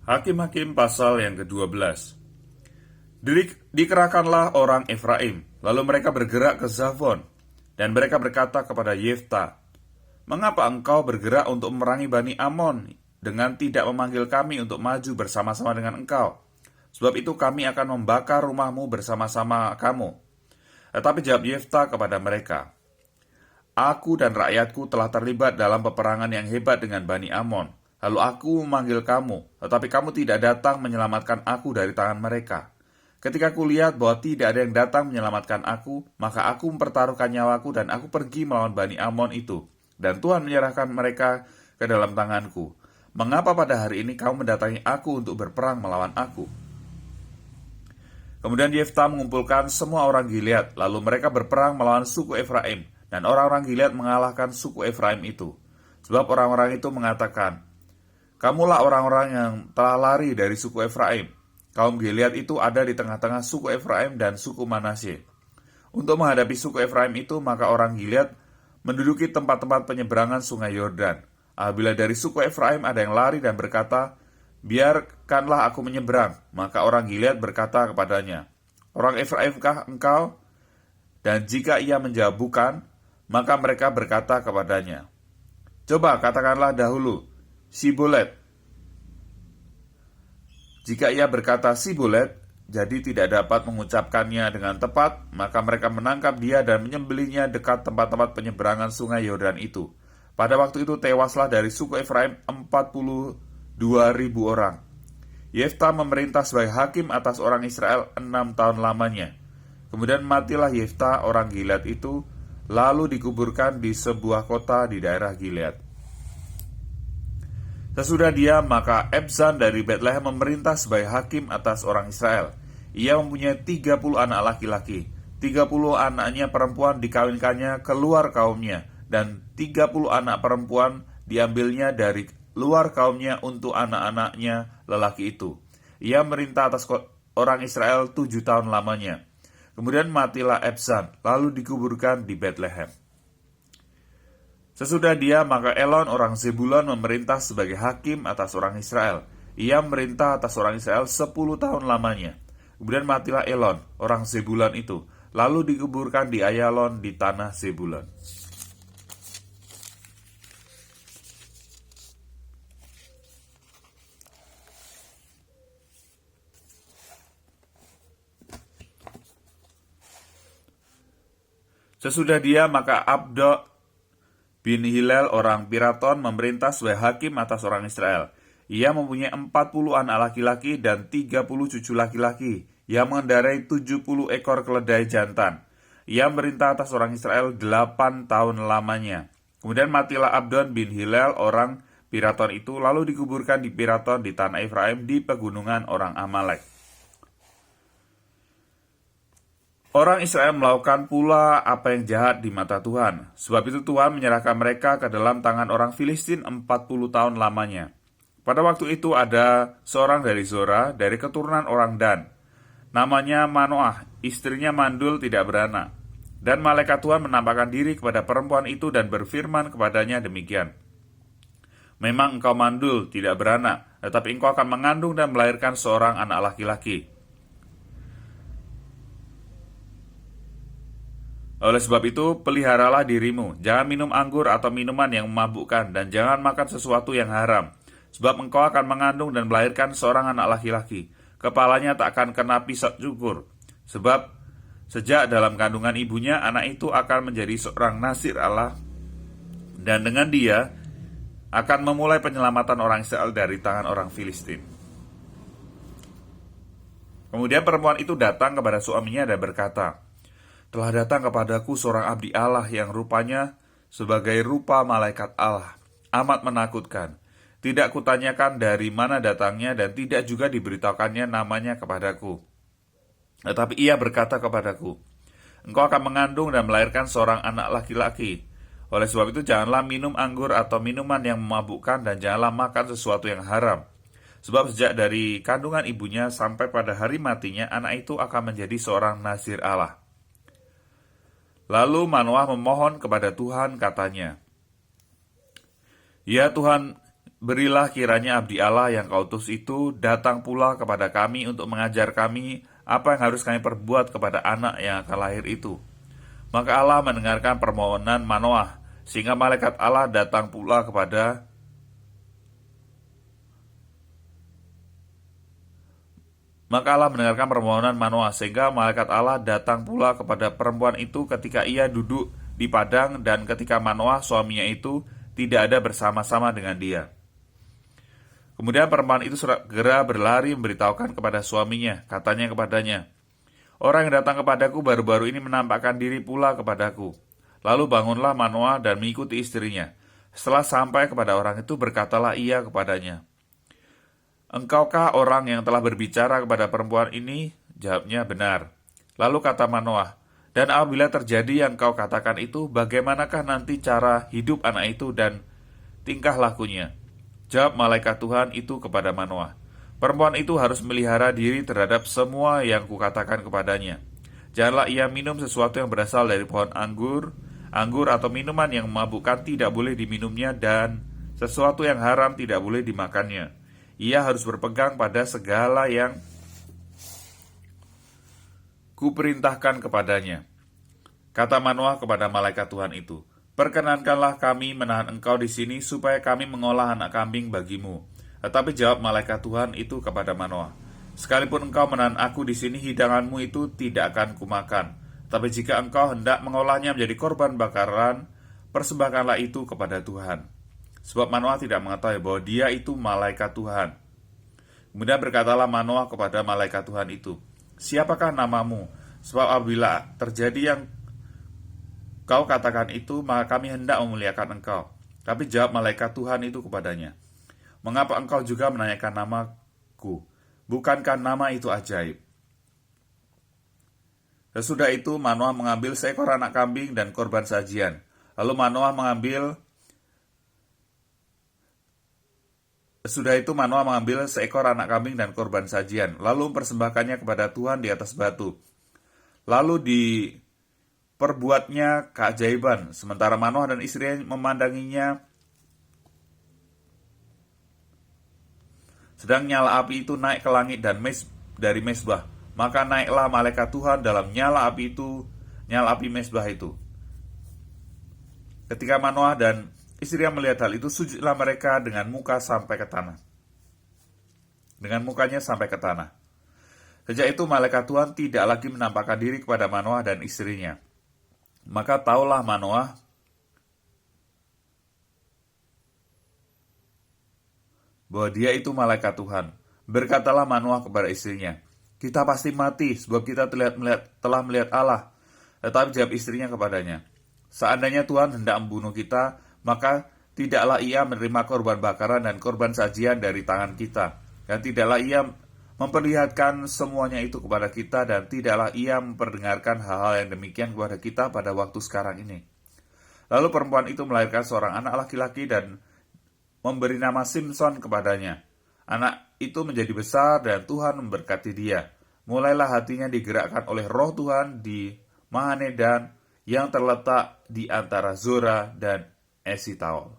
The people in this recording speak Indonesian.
Hakim-Hakim pasal yang ke-12. Dikerahkanlah orang Efraim, lalu mereka bergerak ke Zavon, dan mereka berkata kepada Yefta, "Mengapa engkau bergerak untuk memerangi Bani Amon dengan tidak memanggil kami untuk maju bersama-sama dengan engkau? Sebab itu kami akan membakar rumahmu bersama-sama kamu." Tetapi jawab Yefta kepada mereka, "Aku dan rakyatku telah terlibat dalam peperangan yang hebat dengan Bani Amon. Lalu aku memanggil kamu, tetapi kamu tidak datang menyelamatkan aku dari tangan mereka. Ketika kulihat bahwa tidak ada yang datang menyelamatkan aku, maka aku mempertaruhkan nyawaku dan aku pergi melawan Bani Amon itu. Dan Tuhan menyerahkan mereka ke dalam tanganku. Mengapa pada hari ini kamu mendatangi aku untuk berperang melawan aku?" Kemudian Yefta mengumpulkan semua orang Gilead, lalu mereka berperang melawan suku Efraim, dan orang-orang Gilead mengalahkan suku Efraim itu. Sebab orang-orang itu mengatakan, "Kamulah orang-orang yang telah lari dari suku Efraim." Kaum Gilead itu ada di tengah-tengah suku Efraim dan suku Manasye. Untuk menghadapi suku Efraim itu, maka orang Gilead menduduki tempat-tempat penyeberangan sungai Yordan. Apabila dari suku Efraim ada yang lari dan berkata, "Biarkanlah aku menyeberang," maka orang Gilead berkata kepadanya, "Orang Efraimkah engkau?" Dan jika ia menjawab bukan, maka mereka berkata kepadanya, "Coba katakanlah dahulu, Sibolet." Jika ia berkata Sibolet, jadi tidak dapat mengucapkannya dengan tepat, maka mereka menangkap dia dan menyembelihnya dekat tempat-tempat penyeberangan sungai Yordan itu. Pada waktu itu tewaslah dari suku Efraim 42.000 orang. Yefta memerintah sebagai hakim atas orang Israel 6 tahun lamanya. Kemudian matilah Yefta orang Gilead itu, lalu dikuburkan di sebuah kota di daerah Gilead. Sesudah dia, maka Ebzan dari Betlehem memerintah sebagai hakim atas orang Israel. Ia mempunyai 30 anak laki-laki, 30 anaknya perempuan dikawinkannya keluar kaumnya, dan 30 anak perempuan diambilnya dari luar kaumnya untuk anak-anaknya lelaki itu. Ia merintah atas orang Israel 7 tahun lamanya. Kemudian matilah Ebzan, lalu dikuburkan di Betlehem. Sesudah dia, maka Elon orang Zebulon memerintah sebagai hakim atas orang Israel. Ia memerintah atas orang Israel 10 tahun lamanya. Kemudian matilah Elon orang Zebulon itu, lalu dikuburkan di Ayalon di tanah Zebulon. Sesudah dia, maka Abdo bin Hilal orang Piraton memerintah sebagai hakim atas orang Israel. Ia mempunyai 40 anak laki-laki dan 30 cucu laki-laki. Ia mengendarai 70 ekor keledai jantan. Ia memerintah atas orang Israel 8 tahun lamanya. Kemudian matilah Abdon bin Hilal orang Piraton itu, lalu dikuburkan di Piraton di tanah Efraim di pegunungan orang Amalek. Orang Israel melakukan pula apa yang jahat di mata Tuhan. Sebab itu Tuhan menyerahkan mereka ke dalam tangan orang Filistin 40 tahun lamanya. Pada waktu itu ada seorang dari Zora, dari keturunan orang Dan. Namanya Manoah, istrinya mandul tidak beranak. Dan malaikat Tuhan menampakkan diri kepada perempuan itu dan berfirman kepadanya demikian. "Memang engkau mandul tidak beranak, tetapi engkau akan mengandung dan melahirkan seorang anak laki-laki. Oleh sebab itu, peliharalah dirimu, jangan minum anggur atau minuman yang memabukkan, dan jangan makan sesuatu yang haram. Sebab engkau akan mengandung dan melahirkan seorang anak laki-laki. Kepalanya tak akan kena pisau cukur. Sebab sejak dalam kandungan ibunya, anak itu akan menjadi seorang Nazir Allah. Dan dengan dia, akan memulai penyelamatan orang Israel dari tangan orang Filistin." Kemudian perempuan itu datang kepada suaminya dan berkata, "Telah datang kepadaku seorang abdi Allah yang rupanya sebagai rupa malaikat Allah, amat menakutkan. Tidak kutanyakan dari mana datangnya dan tidak juga diberitakannya namanya kepadaku. Tetapi ia berkata kepadaku, engkau akan mengandung dan melahirkan seorang anak laki-laki. Oleh sebab itu janganlah minum anggur atau minuman yang memabukkan dan janganlah makan sesuatu yang haram. Sebab sejak dari kandungan ibunya sampai pada hari matinya, anak itu akan menjadi seorang Nazir Allah." Lalu Manoah memohon kepada Tuhan, katanya, "Ya Tuhan Berilah kiranya abdi Allah yang kau utus itu datang pula kepada kami untuk mengajar kami apa yang harus kami perbuat kepada anak yang akan lahir itu. Maka Allah mendengarkan permohonan Manoah, sehingga malaikat Allah datang pula kepada Maka Allah mendengarkan permohonan Manoah, sehingga malaikat Allah datang pula kepada perempuan itu ketika ia duduk di padang dan ketika Manoah suaminya itu tidak ada bersama-sama dengan dia. Kemudian perempuan itu segera berlari memberitahukan kepada suaminya, katanya kepadanya, "Orang yang datang kepadaku baru-baru ini menampakkan diri pula kepadaku." Lalu bangunlah Manoah dan mengikuti istrinya. Setelah sampai kepada orang itu, berkatalah ia kepadanya, "Engkaukah orang yang telah berbicara kepada perempuan ini?" Jawabnya, "Benar." Lalu kata Manoah, "Dan apabila terjadi yang kau katakan itu, bagaimanakah nanti cara hidup anak itu dan tingkah lakunya?" Jawab malaikat Tuhan itu kepada Manoah, "Perempuan itu harus melihara diri terhadap semua yang kukatakan kepadanya. Janganlah ia minum sesuatu yang berasal dari pohon anggur atau minuman yang memabukkan tidak boleh diminumnya, dan sesuatu yang haram tidak boleh dimakannya. Ia harus berpegang pada segala yang kuperintahkan kepadanya." Kata Manoah kepada malaikat Tuhan itu, "Perkenankanlah kami menahan engkau di sini supaya kami mengolah anak kambing bagimu." Tetapi jawab malaikat Tuhan itu kepada Manoah, "Sekalipun engkau menahan aku di sini, hidanganmu itu tidak akan kumakan. Tapi jika engkau hendak mengolahnya menjadi korban bakaran, persembahkanlah itu kepada Tuhan." Sebab Manoah tidak mengetahui bahwa dia itu malaikat Tuhan. Kemudian berkatalah Manoah kepada malaikat Tuhan itu, "Siapakah namamu? Sebab apabila terjadi yang kau katakan itu, maka kami hendak memuliakan engkau." Tapi jawab malaikat Tuhan itu kepadanya, "Mengapa engkau juga menanyakan namaku? Bukankah nama itu ajaib?" Sesudah itu Manoah mengambil seekor anak kambing dan korban sajian. Lalu Manoah mengambil seekor anak kambing dan korban sajian, lalu mempersembahkannya kepada Tuhan di atas batu. Lalu diperbuatnya keajaiban, sementara Manoah dan istrinya memandanginya. Sedang nyala api itu naik ke langit dan dari mezbah. Maka naiklah malaikat Tuhan dalam nyala api mezbah itu. Ketika Manoah dan istrinya melihat hal itu, sujudlah mereka dengan mukanya sampai ke tanah. Sejak itu malaikat Tuhan tidak lagi menampakkan diri kepada Manoah dan istrinya. Maka taulah Manoah bahwa dia itu malaikat Tuhan. Berkatalah Manoah kepada istrinya, "Kita pasti mati, sebab kita telah melihat Allah." Tetapi jawab istrinya kepadanya, "Seandainya Tuhan hendak membunuh kita, maka tidaklah ia menerima korban bakaran dan korban sajian dari tangan kita, dan tidaklah ia memperlihatkan semuanya itu kepada kita, dan tidaklah ia memperdengarkan hal-hal yang demikian kepada kita pada waktu sekarang ini." Lalu perempuan itu melahirkan seorang anak laki-laki dan memberi nama Simson kepadanya. Anak itu menjadi besar dan Tuhan memberkati dia. Mulailah hatinya digerakkan oleh Roh Tuhan di Mahanedan yang terletak di antara Zora dan Esitaol.